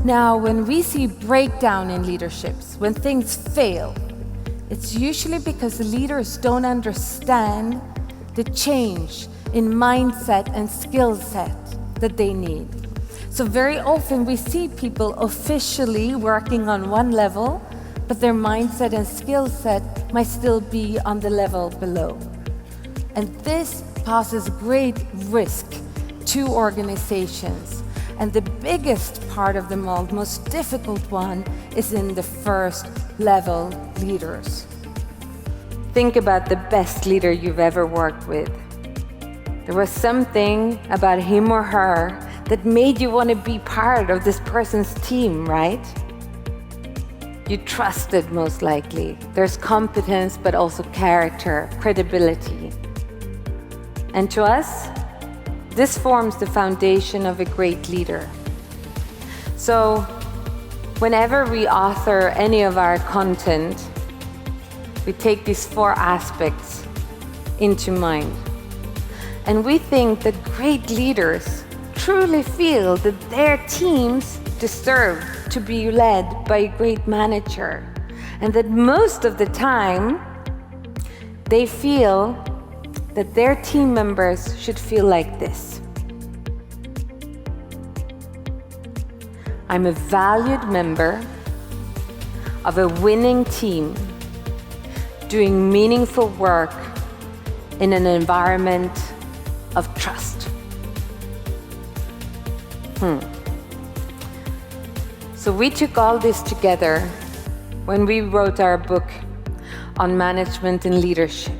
Now, when we see breakdown in leaderships, when things fail, it's usually because the leaders don't understand the change in mindset and skill set that they need. So very often we see people officially working on one level, but their mindset and skill set might still be on the level below. And this poses great risk to organizations. And the biggest part of them all, most difficult one, is in the first level leaders. Think about the best leader you've ever worked with. There was something about him or her that made you want to be part of this person's team, right? You trusted, most likely. There's competence, but also character, credibility. And to us, this forms the foundation of a great leader. So, whenever we author any of our content, we take these 4 aspects into mind. And we think that great leaders truly feel that their teams deserve to be led by a great manager. And that most of the time, they feel that their team members should feel like this. I'm a valued member of a winning team doing meaningful work in an environment of trust. So we took all this together when we wrote our book on management and leadership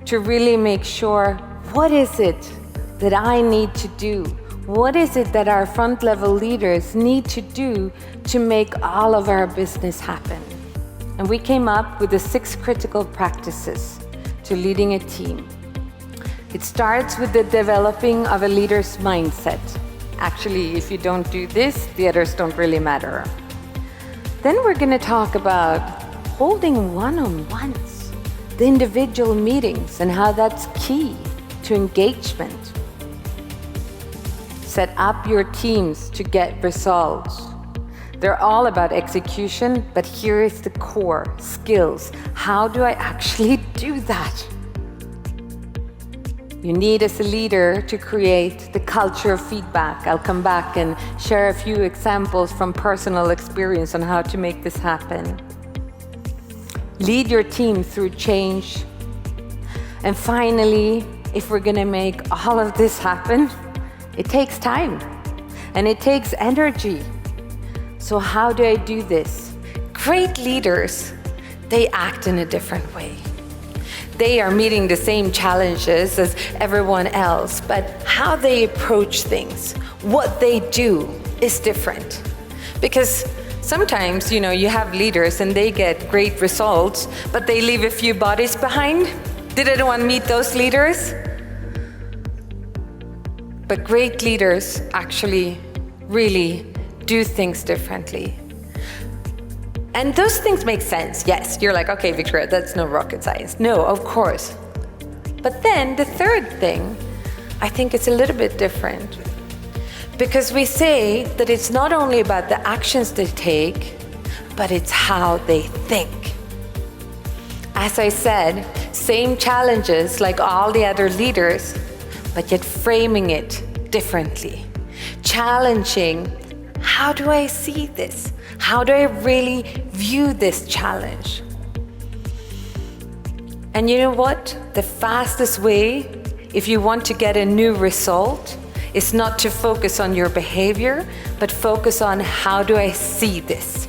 to really make sure, what is it that I need to do? What is it that our front level leaders need to do to make all of our business happen? And we came up with the 6 critical practices to leading a team. It starts with the developing of a leader's mindset. Actually, if you don't do this, the others don't really matter. Then we're going to talk about holding one-on-ones, the individual meetings, and how that's key to engagement. Set up your teams to get results. They're all about execution, but here is the core skills. How do I actually do that? You need, as a leader, to create the culture of feedback. I'll come back and share a few examples from personal experience on how to make this happen. Lead your team through change. And finally, if we're going to make all of this happen, it takes time and it takes energy. So how do I do this? Great leaders, they act in a different way. They are meeting the same challenges as everyone else, but how they approach things, what they do is different. Because sometimes, you have leaders and they get great results, but they leave a few bodies behind. Did anyone meet those leaders? But great leaders actually really do things differently. And those things make sense. Yes, you're like, okay, Victoria, that's no rocket science. No, of course. But then the third thing, I think it's a little bit different. Because we say that it's not only about the actions they take, but it's how they think. As I said, same challenges like all the other leaders, but yet framing it differently. Challenging, how do I see this? How do I really view this challenge? And you know what? The fastest way, if you want to get a new result, is not to focus on your behavior, but focus on how do I see this?